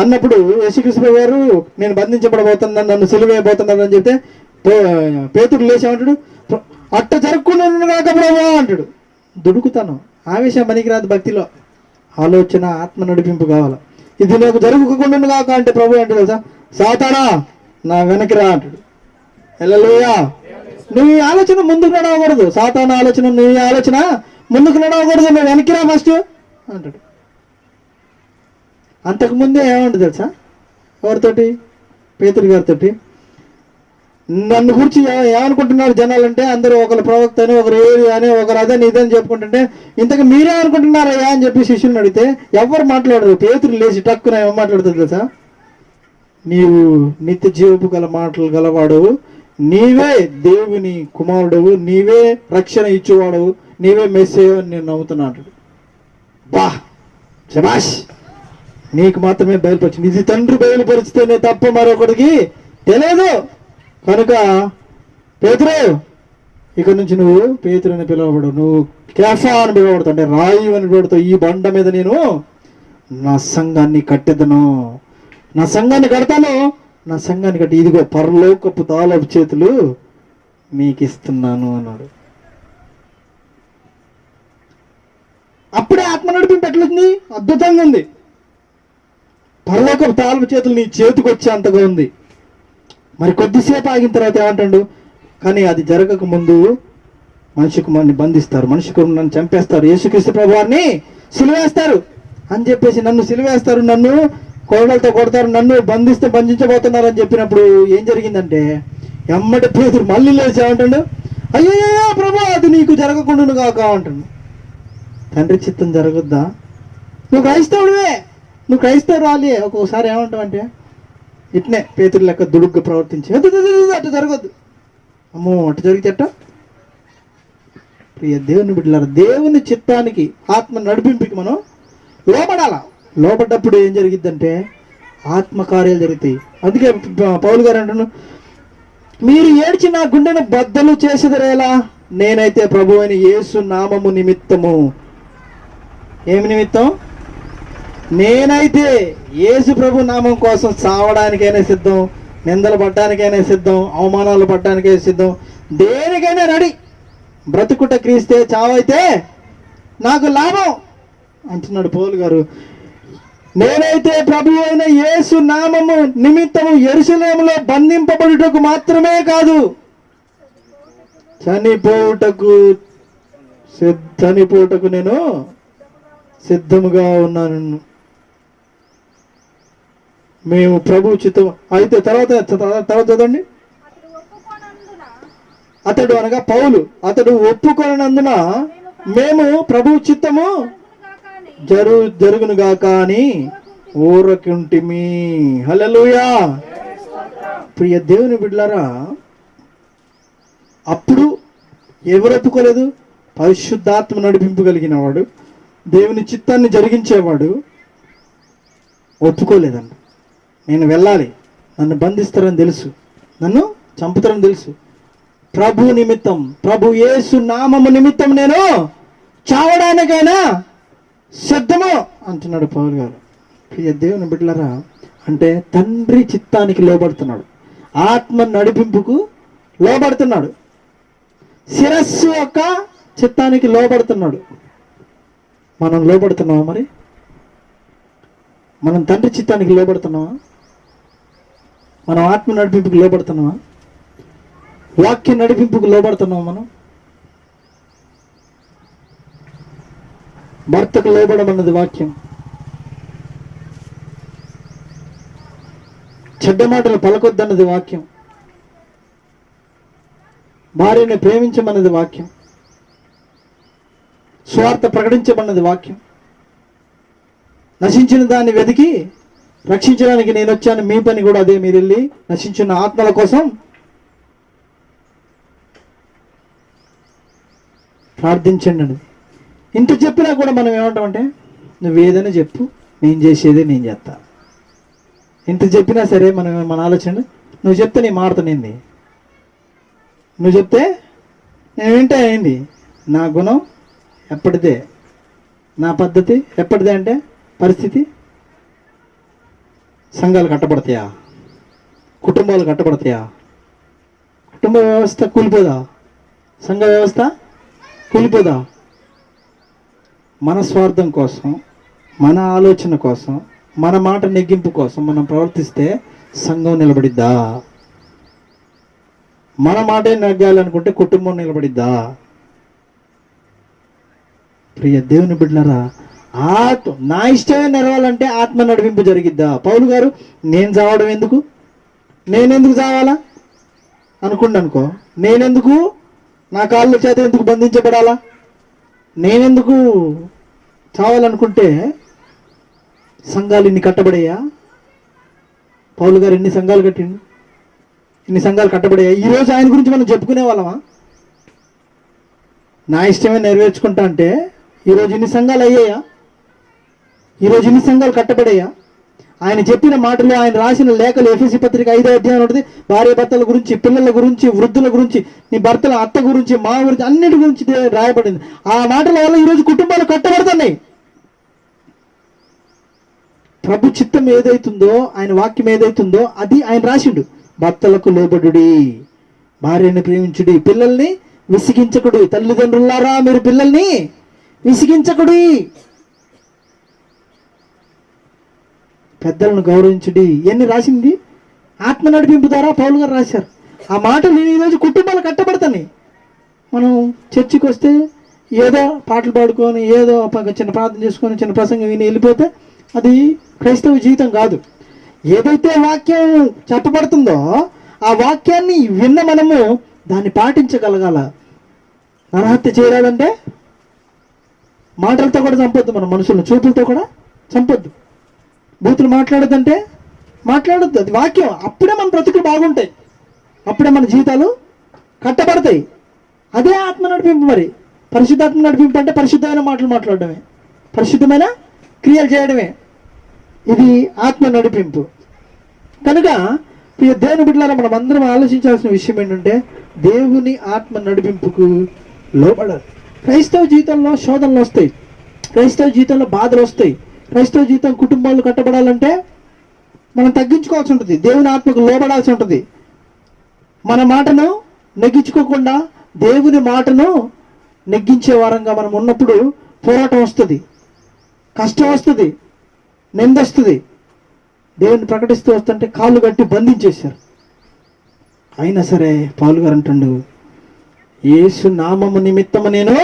అన్నప్పుడు యేసుక్రీస్తు ప్రభు వారు నేను బంధించబడబోతున్నాను, నన్ను సిలువేయబోతున్నాను అని చెప్తే పేతురు లేచామంటాడు, అట్ట జరగకుండా కాక ప్రభు అంటాడు. దుడుకుతాను. ఆవేశం పనికిరాదు భక్తిలో. ఆలోచన, ఆత్మ నడిపింపు కావాలి. ఇది నాకు జరుగుకుండా కాక అంటే ప్రభు అంటే తెలుసా, సాతానా నా వెనక్కి రా అంటాడు. హల్లెలూయా. నువ్వు ఈ ఆలోచన ముందుకు నడవకూడదు. సాతాను ఆలోచన, నీ ఆలోచన ముందుకు నడవకూడదు, నువ్వు వెనక్కిరా ఫస్ట్ అంటాడు. అంతకుముందే ఏమంటుంది తెలుసా? ఎవరితోటి? పేతురు గారితోటి. నన్ను గురించి ఏమనుకుంటున్నారు జనాలంటే, అందరూ ఒకరు ప్రవక్త అని, ఒకరు ఏది అని, ఒకరు అదని ఇదని చెప్పుకుంటుంటే, ఇంతకు మీరే అనుకుంటున్నారయ్యా అని చెప్పి శిష్యుని అడిగితే ఎవరు మాట్లాడరు. పేతురు లేచి టక్కున ఏం మాట్లాడుతుంది తెలుసా? నీవు నిత్య జీవపు గల మాటలు గలవాడవు, నీవే దేవుని కుమారుడవు, నీవే రక్షణ ఇచ్చేవాడవు, నీవే మెస్సేయ్ అని నేను నమ్ముతున్నాను. బా శభాష్, నీకు మాత్రమే బయలుపరిచింది. ఇది తండ్రి బయలుపరిచితేనే తప్ప మరొకటికి తెలియదు. కనుక పేతురు, ఇక నుంచి నువ్వు పేతురు అని పిలువబడు, నువ్వు కేఫా అని పిలువబడతావు, అంటే రాయి అని పిలువబడతావు. ఈ బండ మీద నేను నా సంఘాన్ని కట్టెదను, నా సంఘాన్ని కడతాను, నా సంఘాన్ని కట్టి ఇదిగో పరలోకపు తాళపు చేతులు మీకు ఇస్తున్నాను అన్నాడు. అప్పుడే ఆత్మ నడిపింపు ఎట్లుంది? అద్భుతంగా ఉంది. పరలోకపు తాళపు చేతులు నీ చేతికి వచ్చే అంతగా ఉంది. మరి కొద్దిసేపు ఆగిన తర్వాత ఏమంటాడు? కానీ అది జరగక ముందు మనిషి కుమారుని బంధిస్తారు, మనిషి కుమారుని చంపేస్తారు, యేసుక్రీస్తు ప్రభువాన్ని సిలువేస్తారు అని చెప్పేసి, నన్ను సిలువేస్తారు, నన్ను కోడలతో కొడతారు, నన్ను బంధించబోతున్నారు అని చెప్పినప్పుడు ఏం జరిగిందంటే, ఎమ్మటి పేతురు మళ్ళీ లేచి ఏమంటాడు? అయ్యో ప్రభు, అది నీకు జరగకుండా కాక అంటాడు. తండ్రి చిత్తం జరగద్దా? నువ్వు క్రైస్తవుడివే, నువ్వు క్రైస్తవు రాలే. ఒక్కొక్కసారి ఏమంటావు అంటే, ఇట్నే పేతురు లెక్క దుడుగ్గా ప్రవర్తించి అటు జరగద్దు, అమ్మో అటు జరిగితే అట్ట. ప్రియ దేవుని బిడ్డలారా, దేవుని చిత్తానికి, ఆత్మ నడిపింపుకి మనం లోబడాల. లోబడ్డప్పుడు ఏం జరిగిద్దంటే ఆత్మకార్యాలు జరుగుతాయి. అందుకే పౌలు గారు అంటున్నాను, మీరు ఏడ్చి నా గుండెను బద్దలు చేసేదరేలా, నేనైతే ప్రభు అయిన యేసు నామము నిమిత్తము. ఏమి నిమిత్తం? నేనైతే యేసు ప్రభు నామం కోసం చావడానికైనా సిద్ధం, నిందలు పడ్డానికైనా సిద్ధం, అవమానాలు పడ్డానికైనా సిద్ధం, దేనికైనా రెడీ. బ్రతుకుట క్రీస్తే, చావైతే నాకు లాభం అంటున్నాడు పౌలు గారు. నేనైతే ప్రభు అయిన యేసు నామము నిమిత్తము యెరూషలేములో బంధింపబడుటకు మాత్రమే కాదు, చనిపోవుటకు నేను సిద్ధముగా ఉన్నాను. మేము ప్రభు చిత్తం అయితే తర్వాత చదవండి. అతడు అనగా పౌలు, అతడు ఒప్పుకొనందున మేము ప్రభు చిత్తము జరుగునుగాక అని ఊరకుంటిమి. హల్లెలూయా. ప్రియ దేవుని బిడ్డలారా, అప్పుడు ఎవరు ఒప్పుకోలేదు? పరిశుద్ధాత్మ నడిపింపు కలిగిన వాడు, దేవుని చిత్తాన్ని జరిగించేవాడు ఒప్పుకోలేదండి. నేను వెళ్ళాలి, నన్ను బంధిస్తారని తెలుసు, నన్ను చంపుతారని తెలుసు, ప్రభు నిమిత్తం, ప్రభు యేసు నామము నిమిత్తం నేను చావడానికైనా సిద్ధము అంటున్నాడు పౌలు గారు. ప్రియ దేవుని బిడ్డలారా, అంటే తండ్రి చిత్తానికి లోబడుతున్నాడు, ఆత్మ నడిపింపుకు లోబడుతున్నాడు, శిరస్సు యొక్క చిత్తానికి లోబడుతున్నాడు. మనం లోబడుతున్నావా? మరి మనం తండ్రి చిత్తానికి లోబడుతున్నావా? మనం ఆత్మ నడిపింపుకు లోబడుతున్నావా? వాక్య నడిపింపుకు లోబడుతున్నావా? మనం భర్తకు లోబడమన్నది వాక్యం, చెడ్డ మాటలు పలకొద్దన్నది వాక్యం, భార్యని ప్రేమించమన్నది వాక్యం, స్వార్థ ప్రకటించమన్నది వాక్యం, నశించిన దాన్ని వెతికి రక్షించడానికి నేను వచ్చాను, మీ పని కూడా అదే, మీరు వెళ్ళి నశించిన ఆత్మల కోసం ప్రార్థించండి అని. ఇంత చెప్పినా కూడా మనం ఏమంటామంటే, నువ్వు ఏదైనా చెప్పు, నేను చేసేదే నేను చేస్తా. ఇంత చెప్పినా సరే మనం మన ఆలోచన, నువ్వు చెప్తే నీ మారుతానేంది, నువ్వు చెప్తే నేను వింటే అయింది, నా గుణం ఎప్పటిదే, నా పద్ధతి ఎప్పటిదే, అంటే పరిస్థితి సంఘాలు కట్టబడతాయా? కుటుంబాలు కట్టబడతాయా? కుటుంబ వ్యవస్థ కూలిపోదా? సంఘ వ్యవస్థ కూలిపోదా? మన స్వార్థం కోసం, మన ఆలోచన కోసం, మన మాట నెగ్గింపు కోసం మనం ప్రవర్తిస్తే సంఘం నిలబడిద్దా? మన మాటే నెగ్గాలనుకుంటే కుటుంబం నిలబడిద్దా? ప్రియ దేవుని బిడ్డలారా, నా ఇష్టమే నెరవాలంటే ఆత్మ నడిపింపు జరిగిద్దా? పౌలు గారు నేను చావడం ఎందుకు, నేనెందుకు చావాలా అనుకో, నేనెందుకు నా కాళ్ళ చేత ఎందుకు బంధించబడాలా, నేనెందుకు చావాలనుకుంటే సంఘాలు ఇన్ని కట్టబడేయా? పౌలు గారు ఎన్ని సంఘాలు కట్టిండు, ఇన్ని సంఘాలు కట్టబడేయా? ఈరోజు ఆయన గురించి మనం చెప్పుకునే వాళ్ళమా? నా ఇష్టమే నెరవేర్చుకుంటా అంటే ఈరోజు ఇన్ని సంఘాలు అయ్యాయా? ఈరోజు ఇన్ని సంఘాలు కట్టబడేయా? ఆయన చెప్పిన మాటలు, ఆయన రాసిన లేఖలు, ఎఫెసీ పత్రిక 5వ అధ్యాయం ఉంటుంది. భార్య భర్తల గురించి, పిల్లల గురించి, వృద్ధుల గురించి, నీ భర్తల అత్త గురించి, మా గురించి, అన్నిటి గురించి రాయబడింది. ఆ మాటల వల్ల ఈరోజు కుటుంబాలు కట్టబడుతున్నాయి. ప్రభు చిత్తం ఏదైతుందో, ఆయన వాక్యం ఏదైతుందో అది ఆయన రాసిండు. భర్తలకు లోబడుడి, భార్యని ప్రేమించుడి, పిల్లల్ని విసిగించకుడి. తల్లిదండ్రులారా మీరు పిల్లల్ని విసిగించకుడి, పెద్దలను గౌరవించుడి. ఇవన్నీ రాసింది ఆత్మ నడిపింపు ద్వారా పౌలు గారు రాశారు. ఆ మాటలు ఈరోజు కుటుంబాలు కట్టబడతాయి. మనం చర్చికి వస్తే ఏదో పాటలు పాడుకొని, ఏదో చిన్న ప్రార్థన చేసుకొని, చిన్న ప్రసంగం విని వెళ్ళిపోతే అది క్రైస్తవ జీవితం కాదు. ఏదైతే వాక్యం చెప్పబడుతుందో ఆ వాక్యాన్ని విన్న మనము దాన్ని పాటించగలగాల. నరహత్య చేయాలంటే మాటలతో కూడా చంపొద్దు, మన మనుషులను చూపులతో కూడా చంపొద్దు. బూతులు మాట్లాడొద్దంటే మాట్లాడొద్దు, అది వాక్యం. అప్పుడే మన బ్రతుకులు బాగుంటాయి, అప్పుడే మన జీవితాలు కట్టబడతాయి. అదే ఆత్మ నడిపింపు. మరి పరిశుద్ధాత్మ నడిపింపు అంటే పరిశుద్ధమైన మాటలు మాట్లాడడమే, పరిశుద్ధమైన క్రియలు చేయడమే. ఇది ఆత్మ నడిపింపు. కనుక దేవుని బిడ్డలారా, మనం అందరం ఆలోచించాల్సిన విషయం ఏంటంటే దేవుని ఆత్మ నడిపింపుకు లోబడాలి. క్రైస్తవ జీవితంలో శోధనలు వస్తాయి, క్రైస్తవ జీవితంలో బాధలు వస్తాయి. క్రైస్తవ జీవితం, కుటుంబాలు కట్టబడాలంటే మనం తగ్గించుకోవాల్సి ఉంటుంది, దేవుని ఆత్మకు లోబడాల్సి ఉంటుంది. మన మాటను నెగ్గించుకోకుండా దేవుని మాటను నెగ్గించే వారంగా మనం ఉన్నప్పుడు పోరాటం వస్తుంది, కష్టం వస్తుంది, నిందొస్తుంది. దేవుని ప్రకటిస్తూ వస్తుంటే కాళ్ళు కట్టి బంధించేశారు. అయినా సరే పౌలు గారు అంటుండు, యేసు నామము నిమిత్తము నేను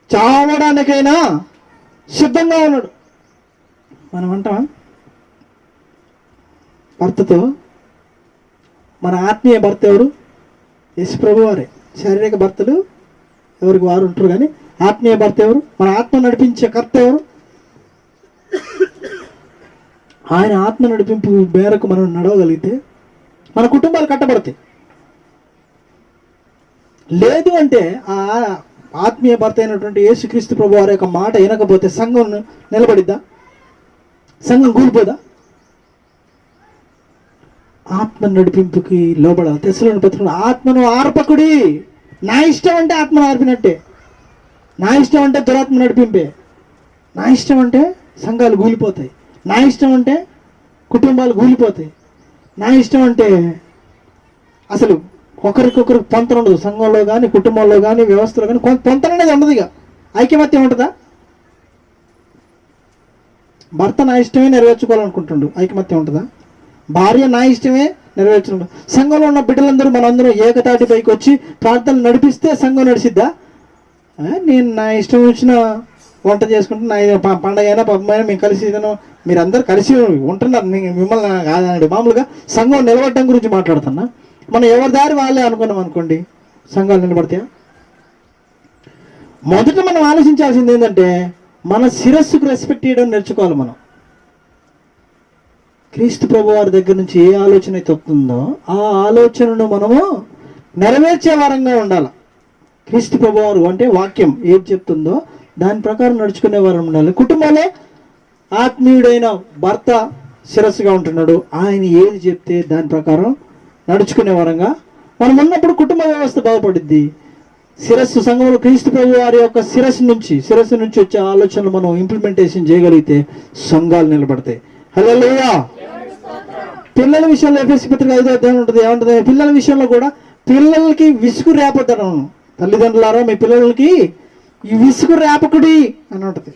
చావడానికైనా సిద్ధంగా ఉన్నాడు. మనం అంటాం భర్తతో, మన ఆత్మీయ భర్త ఎవరు? యేసు ప్రభు వారే. శారీరక భర్తలు ఎవరికి వారు ఉంటారు, కానీ ఆత్మీయ భర్త ఎవరు? మన ఆత్మ నడిపించే కర్త ఎవరు? ఆయన ఆత్మ నడిపింపు మేరకు మనం నడవగలిగితే మన కుటుంబాలు కట్టబడతాయి. లేదు అంటే ఆ ఆత్మీయ భర్త అయినటువంటి యేసుక్రీస్తు ప్రభు వారి యొక్క మాట వినకపోతే సంఘం నిలబడిద్దా? సంఘం కూలిపోదా? ఆత్మ నడిపింపుకి లోబడాలి. తెస్సలోని పత్రికలో ఆత్మను ఆర్పకుడి. నా ఇష్టం అంటే ఆత్మను ఆర్పినట్టే, నా ఇష్టం అంటే దురాత్మ నడిపింపే, నా ఇష్టం అంటే సంఘాలు కూలిపోతాయి, నా ఇష్టం అంటే కుటుంబాలు కూలిపోతాయి, నా ఇష్టం అంటే అసలు ఒకరికొకరికి పొంతన ఉండదు. సంఘంలో కానీ, కుటుంబంలో కానీ, వ్యవస్థలో కానీ పొంతన అనేది ఉండదు. ఇక ఐకమత్యం ఉంటుందా? భర్త నా ఇష్టమే నెరవేర్చుకోవాలనుకుంటుండు, ఐకమత్యం ఉంటుందా? భార్య నా ఇష్టమే నెరవేర్చుకుంటా. సంఘంలో ఉన్న బిడ్డలందరూ మనందరం ఏకతాటి పైకి వచ్చి ప్రార్థనలు నడిపిస్తే సంఘం నడిచిద్దా? నేను నా ఇష్టం వచ్చిన వంట చేసుకుంటే, నా పండగ అయినా పబ్బం అయినా మేము కలిసి మీరందరూ కలిసి ఉంటున్నారు, మిమ్మల్ని కాదండి. మామూలుగా సంఘం నిలబడటం గురించి మాట్లాడుతున్నా. మనం ఎవరి దారి వాళ్ళే అనుకున్నాం అనుకోండి, సంఘాలు నిలబడతాయా? మొదట మనం ఆలోచించాల్సింది ఏంటంటే మన శిరస్సుకు రెస్పెక్ట్ చేయడం నేర్చుకోవాలి. మనం క్రీస్తు ప్రభు వారి దగ్గర నుంచి ఏ ఆలోచన అయితే వస్తుందో ఆ ఆలోచనను మనము నెరవేర్చే వారంగా ఉండాలి. క్రీస్తు ప్రభు వారు అంటే వాక్యం ఏది చెప్తుందో దాని ప్రకారం నడుచుకునే వారం ఉండాలి. కుటుంబంలో ఆత్మీయుడైన భర్త శిరస్సుగా ఉంటున్నాడు, ఆయన ఏది చెప్తే దాని ప్రకారం నడుచుకునే వారంగా మనం ఉన్నప్పుడు కుటుంబ వ్యవస్థ బాగుపడుద్ది. శిరస్సు, సంఘంలో క్రీస్తు ప్రభు వారి యొక్క శిరస్సు నుంచి వచ్చే ఆలోచనలు మనం ఇంప్లిమెంటేషన్ చేయగలిగితే సంఘాలు నిలబడతాయి. హల్లెలూయా. పిల్లల విషయంలో ఎఫెసీ పత్రిక 5వ అధ్యాయం ఉంటుంది. ఏమంటుంది? పిల్లల విషయంలో కూడా పిల్లలకి విసుగు రేపొద్దాను. తల్లిదండ్రులారా మీ పిల్లలకి ఈ విసుగు రేపకుడి అని ఉంటుంది.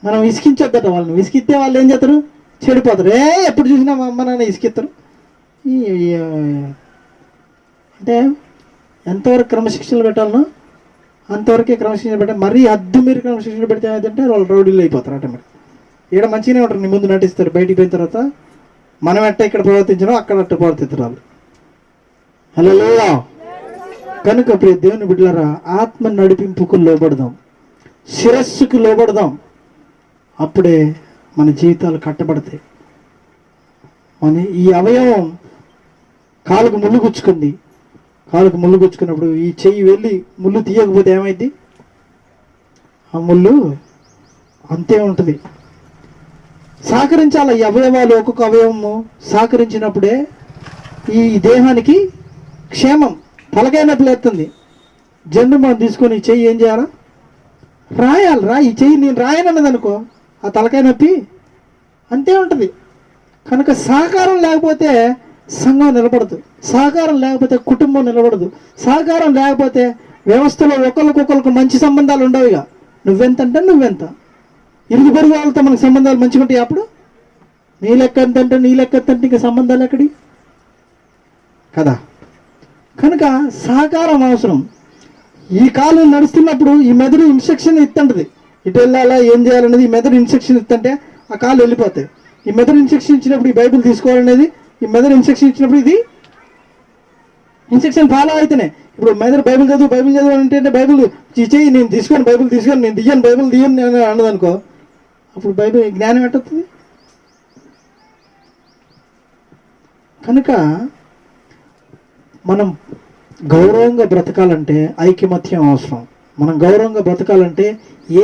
మనం విసిగించొద్దట వాళ్ళని. విసిగిస్తే వాళ్ళు ఏం చేస్తారు? చెడిపోతారు. ఎప్పుడు చూసినా మా అమ్మ నాన్న విసిగిస్తారు. అంటే ఎంతవరకు క్రమశిక్షణలు పెట్టాలనో అంతవరకే క్రమశిక్షణ పెట్టాలి. మరీ హద్దు మీరు క్రమశిక్షణ పెడితే ఏమైందంటే వాళ్ళు రౌడీలు అయిపోతారు ఆటోమేటిక్. ఇక్కడ మంచిగానే ఉంటారు, నీ ముందు నటిస్తారు, బయటికి పోయిన తర్వాత మనం ఎట్ట ఇక్కడ ప్రవర్తించడం అక్కడ అట్ట ప్రవర్తిస్తారు వాళ్ళు. హల్లెలూయా. కనుక ప్రియ దేవుని బిడ్డలారా, ఆత్మ నడిపింపుకు లోబడదాం, శిరస్సుకు లోబడదాం. అప్పుడే మన జీవితాలు కట్టబడతాయి. మన ఈ అవయవం కాలుకు ముళ్ళు గుచ్చుకుంది, కాలుకు ముళ్ళు గుచ్చుకున్నప్పుడు ఈ చెయ్యి వెళ్ళి ముళ్ళు తీయకపోతే ఏమైంది? ఆ ముళ్ళు అంతే ఉంటుంది. సహకరించాలి ఈ అవయవాలు, ఒక్కొక్క అవయవము సహకరించినప్పుడే ఈ దేహానికి క్షేమం. తలకాయ నొప్పి లేస్తుంది, జెండు మనం తీసుకొని ఈ చెయ్యి ఏం చేయాలా? రాయాలి. ఈ చెయ్యి నేను రాయనన్నది అనుకో, ఆ తలకాయ నొప్పి అంతే ఉంటుంది. కనుక సహకారం లేకపోతే సంఘం నిలబడదు, సహకారం లేకపోతే కుటుంబం నిలబడదు, సహకారం లేకపోతే వ్యవస్థలో ఒకరికొకరికి మంచి సంబంధాలు ఉండవు. ఇక నువ్వెంత అంటే నువ్వెంత, ఇరుగు పొరుగు వాళ్ళతో మనకు సంబంధాలు మంచిగా ఉంటాయి. అప్పుడు నీ లెక్క ఎంత అంటే నీ లెక్క ఎంత అంటే ఇంకా సంబంధాలు ఎక్కడి కదా. కనుక సహకారం అవసరం. ఈ కాలం నడుస్తున్నప్పుడు ఈ మెదడు ఇన్స్ట్రక్షన్ ఇస్తుంటది, ఇటు వెళ్ళాలా ఏం చేయాలనేది ఈ మెదడు ఇన్స్ట్రక్షన్ ఇస్తుంటే ఆ కాళ్ళు వెళ్ళిపోతాయి. ఈ మెదడు ఇన్స్ట్రక్షన్ ఇచ్చినప్పుడు ఈ బైబిల్ తీసుకోవాలనేది, ఈ మెదడు ఇన్స్ట్రక్షన్ ఇచ్చినప్పుడు ఇది ఇన్స్ట్రక్షన్ ఫాలో అయితేనే. ఇప్పుడు మెదడు బైబిల్ చదువు అంటే బైబిల్ చెయ్యి నేను తీసుకొని బైబిల్ తీసుకొని నేను దియ్యను బైబిల్ దియ్యను నేను అన్నదనుకో, అప్పుడు బైబిల్ జ్ఞానం ఎట్టవుతుంది? కనుక మనం గౌరవంగా బ్రతకాలంటే ఐకమత్యం అవసరం. మనం గౌరవంగా బ్రతకాలంటే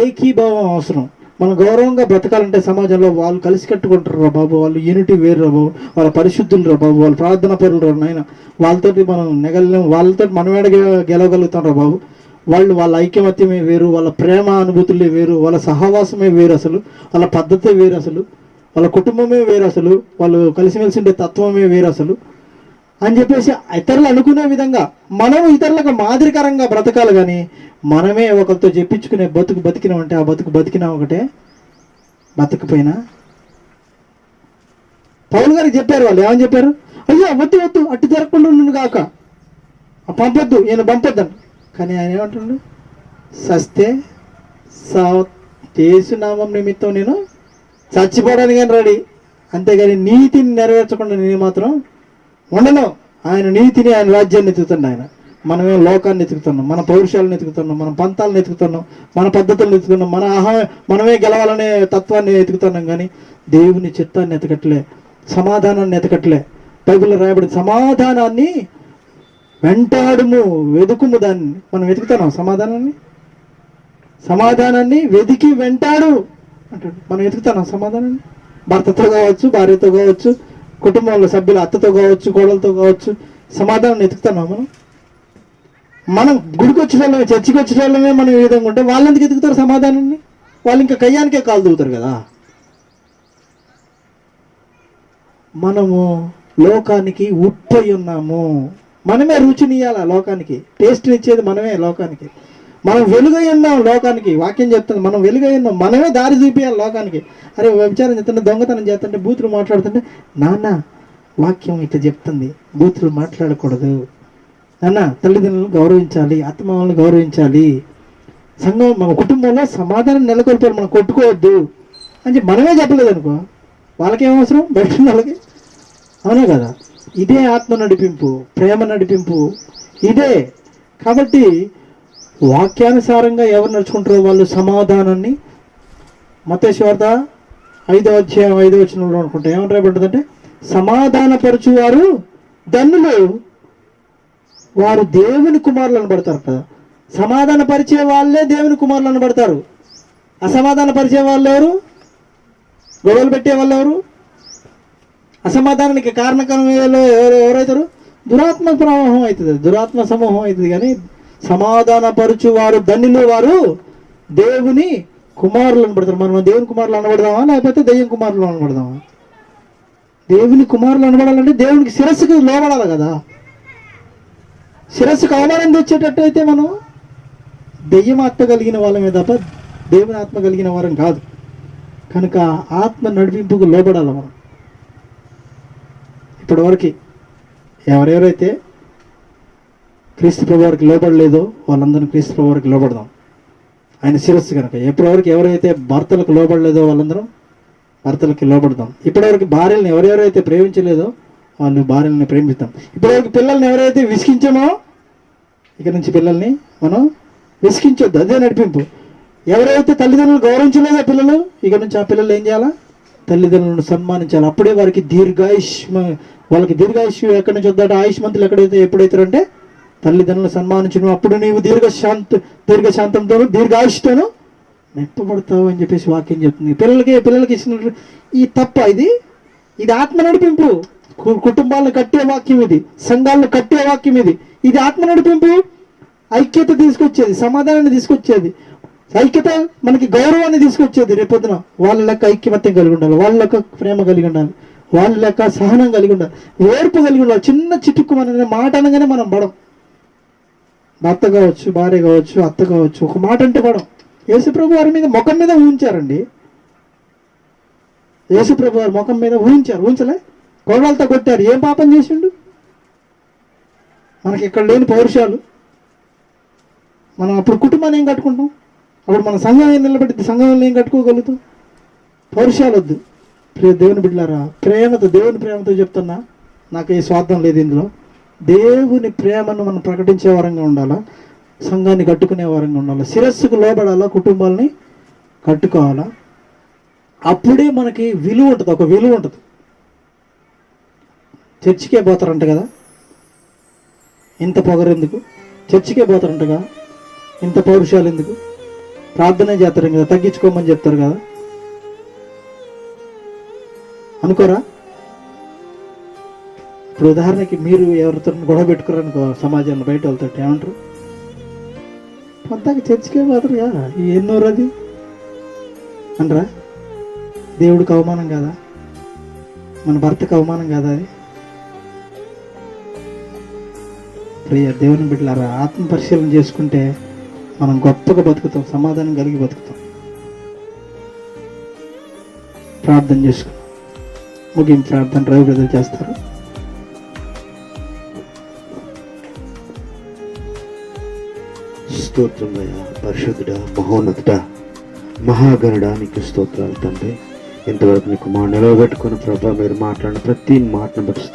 ఏకీభావం అవసరం. మనం గౌరవంగా బ్రతకాలంటే సమాజంలో వాళ్ళు కలిసి కట్టుకుంటారు రా బాబు, వాళ్ళు యూనిటీ వేరు రా బాబు, వాళ్ళ పరిశుద్ధులు రా బాబు, వాళ్ళ ప్రార్థన పరులు రా నాయన, వాళ్ళతోటి మనం నెగలేం, వాళ్ళతో మనం గెలవగలుగుతాం రా బాబు. వాళ్ళ ఐకమత్యమే వేరు, వాళ్ళ ప్రేమ అనుభూతులే వేరు, వాళ్ళ సహవాసమే వేరు, అసలు వాళ్ళ పద్ధతే వేరు, అసలు వాళ్ళ కుటుంబమే వేరు, అసలు వాళ్ళు కలిసిమెలిసి ఉండే తత్వమే వేరు అసలు అని చెప్పేసి ఇతరులు అనుకునే విధంగా మనం ఇతరులకు మాదిరికరంగా బ్రతకాలి. కానీ మనమే ఒకరితో చెప్పించుకునే బతికినామంటే ఆ బతికినా ఒకటే, బతకపోయినా. పౌలు గారికి చెప్పారు, వాళ్ళు ఏమని చెప్పారు? అయ్యో వద్దు అట్టు జరగకుండా ఉండు కాక, పంపొద్దు, ఈయన పంపొద్దని. కానీ ఆయన ఏమంటుండు? సస్తే యేసునామం నిమిత్తం నేను చచ్చిపోవడానికి కానీ రెడీ, అంతేగాని నీతిని నెరవేర్చకుండా నేను మాత్రం ఉండను. ఆయన నీతిని, ఆయన రాజ్యాన్ని ఎత్తుకుతున్నాడు. ఆయన మనమే లోకాన్ని ఎత్తుకుతున్నాం, మన పౌరుషాలను ఎత్తుకుతున్నాం, మన పంతాలను ఎత్తుకుతున్నాం, మన పద్ధతులను ఎత్తుకున్నాం, మనమే గెలవాలనే తత్వాన్ని ఎత్తుకుతున్నాం. కానీ దేవుని చిత్తాన్ని ఎతకట్లే, సమాధానాన్ని ఎతకట్లే. బైబిల్లో రాయబడి సమాధానాన్ని వెంటాడుము, వెతుకుము. దాన్ని మనం వెతుకుతున్నాం, సమాధానాన్ని వెతికి వెంటాడు అంటాడు. మనం వెతుకుతున్నాం సమాధానాన్ని. భర్తతో కావచ్చు, భార్యతో కావచ్చు, కుటుంబంలో సభ్యులు అత్తతో కావచ్చు, కోడలతో కావచ్చు, సమాధానం ఎతుకుతున్నాం. మనం గుడికి వచ్చిన వాళ్ళమే, చర్చికి వచ్చిన వాళ్ళమే మనం ఈ విధంగా ఉంటే వాళ్ళు ఎందుకు ఎతుకుతారు సమాధానాన్ని? వాళ్ళు ఇంకా కయ్యానికే కాలు దూగుతారు కదా. మనము లోకానికి ఉప్పై ఉన్నాము, మనమే రుచినియాల లోకానికి, టేస్ట్ని ఇచ్చేది మనమే లోకానికి. మనం వెలుగై ఉన్నాం లోకానికి, వాక్యం చెప్తుంది మనం వెలుగై ఉన్నాం, మనమే దారి చూపించాలి లోకానికి. అరే వ్యభిచారం చేస్తుంటే, దొంగతనం చేస్తుంటే, బూతులు మాట్లాడుతుంటే, నాన్న వాక్యం ఇట్లా చెప్తుంది, బూతులు మాట్లాడకూడదు నాన్న, తల్లిదండ్రులను గౌరవించాలి, అత్తమామలను గౌరవించాలి, సంఘం మన కుటుంబంలో సమాధానం నెలకొల్పాలి, మనం కొట్టుకోవద్దు అని చెప్పి మనమే చెప్పలేదు అనుకో, వాళ్ళకేం అవసరం? బయట వాళ్ళకి. అవునా కదా? ఇదే ఆత్మ నడిపింపు, ప్రేమ నడిపింపు ఇదే. కాబట్టి వాక్యానుసారంగా ఎవరు నడుచుకుంటారో వాళ్ళు సమాధానాన్ని, మత్తయి సువార్త 5వ అధ్యాయం 5వ వచనంలో అనుకుంటా ఏమని రాయబడ్డదంటే, సమాధానపరచువారు ధన్యులు, వారు దేవుని కుమారులు అనబడతారు కదా. సమాధాన పరిచే వాళ్ళే దేవుని కుమారులు అనబడతారు. అసమాధాన పరిచే వాళ్ళు ఎవరు? గొడవలు పెట్టే వాళ్ళు ఎవరు? అసమాధానానికి కారణకరమైన ఎవరైతారు? దురాత్మ ప్రవాహం అవుతుంది, దురాత్మ సమూహం అవుతుంది. కానీ సమాధాన పరుచు వారు ధన్యులు, వారు దేవుని కుమారులు అనబడతారు. మనం దేవుని కుమారులు అనబడదామా, లేకపోతే దెయ్యం కుమారులు అనబడదామా? దేవుని కుమారులు అనబడాలంటే దేవునికి శిరస్సుకు లోబడాలి కదా. శిరస్సుకు అవమానం తెచ్చేటట్టు అయితే మనం దెయ్యం ఆత్మ కలిగిన వాళ్ళమే తప్ప దేవుని ఆత్మ కలిగిన వారం కాదు. కనుక ఆత్మ నడిపింపుకు లోబడాలి మనం. ఇప్పటివరకు ఎవరెవరైతే క్రీస్తు ప్రభువారికి లోబడలేదో వాళ్ళందరినీ క్రీస్తు ప్రభువారికి లోబడదాం. ఆయన శిరస్సు కనుక. ఎప్పటివరకు ఎవరైతే భర్తలకు లోబడలేదో వాళ్ళందరం భర్తలకి లోబడదాం. ఇప్పటివరకు భార్యలను ఎవరెవరైతే ప్రేమించలేదో వాళ్ళు భార్యలను ప్రేమిద్దాం. ఇప్పటివరకు పిల్లల్ని ఎవరైతే విసిగించామో ఇక నుంచి పిల్లల్ని మనం విసిగించొద్దు. అదే నడిపింపు. ఎవరైతే తల్లిదండ్రులు గౌరవించలేదో పిల్లలు, ఇక నుంచి ఆ పిల్లలు ఏం చేయాలా? తల్లిదండ్రులను సన్మానించాలి. అప్పుడే వారికి వాళ్ళకి దీర్ఘాయుష్ ఎక్కడి నుంచి వద్దాట? ఆయుష్మంతులు ఎప్పుడైతే అంటే తల్లిదండ్రులను సన్మానించడం. అప్పుడు నీవు దీర్ఘశాంతంతోనూ దీర్ఘాయుష్తోనూ నెప్పబడతావు అని చెప్పేసి వాక్యం చెప్తుంది. పిల్లలకి ఇచ్చిన ఈ తప్ప ఇది ఆత్మ నడిపింపు. కుటుంబాలను కట్టే వాక్యం ఇది, సంఘాలను కట్టే వాక్యం ఇది ఆత్మ నడిపింపు. ఐక్యత తీసుకొచ్చేది, సమాధానాన్ని తీసుకొచ్చేది, ఐక్యత మనకి గౌరవాన్ని తీసుకొచ్చేది. రేపొద్దున వాళ్ళ లెక్క ఐక్యమత్యం కలిగి ఉండాలి, వాళ్ళ లెక్క ప్రేమ కలిగి ఉండాలి, వాళ్ళ లెక్క సహనం కలిగి ఉండాలి, ఓర్పు కలిగి ఉండాలి. చిన్న చిటుక్కు మన మాట అనగానే మనం పడం. భర్త కావచ్చు, భార్య కావచ్చు, అత్త కావచ్చు, ఒక మాట అంటే పడం. యేసుప్రభు వారి మీద ముఖం మీద ఊహించారండి. యేసుప్రభు వారి ముఖం మీద ఊహించలే, గొడవలతో కొట్టారు. ఏం పాపం చేసిండు? మనకి ఇక్కడ లేని పౌరుషాలు. మనం అప్పుడు కుటుంబాన్ని ఏం కట్టుకుంటాం? అప్పుడు మన సంఘం ఏం నిలబెట్టి సంఘంలో ఏం కట్టుకోగలుగుతాం? పౌరుషాలు వద్దు. దేవుని బిడ్డలారా, దేవుని ప్రేమతో చెప్తున్నా, నాకు ఏ స్వార్థం లేదు ఇందులో. దేవుని ప్రేమను మనం ప్రకటించే వారంగా ఉండాలా, సంఘాన్ని కట్టుకునే వారంగా ఉండాలి, శిరస్సుకు లోబడాలా, కుటుంబాలని కట్టుకోవాలా. అప్పుడే మనకి విలువ ఉంటుంది, ఒక విలువ ఉంటుంది. చర్చికే పోతారంట కదా, ఇంత పొగరు ఎందుకు? చర్చికే పోతారంటగా, ఇంత పౌరుషాలు ఎందుకు? ప్రార్థనే చేస్తారు కదా, తగ్గించుకోమని చెప్తారు కదా, అనుకోరా? ఇప్పుడు ఉదాహరణకి మీరు ఎవరితో గొడవ పెట్టుకోరనుకో, సమాజంలో బయట వెళ్తాడు, ఏమంటారు? అంతాక చర్చికే పోతారు కదా, ఎన్నోరు అది అనరా? దేవుడికి అవమానం కాదా? మన భర్తకు అవమానం కాదా అది? ప్రియ దేవుని బిడ్డలారా, ఆత్మ పరిశీలన చేసుకుంటే మనం గొప్పగా బతుకుతాం, సమాధానం కలిగి బతుకుతాం. ప్రార్థన చేసుకున్నాం. ముగింపు ప్రార్థన రవి బ్రదర్ చేస్తారు. స్తోత్రమయ్యా, పరిశుద్ధుడా, మహోన్నతుడా, మహాగణుడా, నీకు స్తోత్రాలు తండ్రి. ఇంతవరకు నీకు మా నిలవబెట్టుకుని ప్రభా, మీరు మాట్లాడిన ప్రతి మాటను బట్టి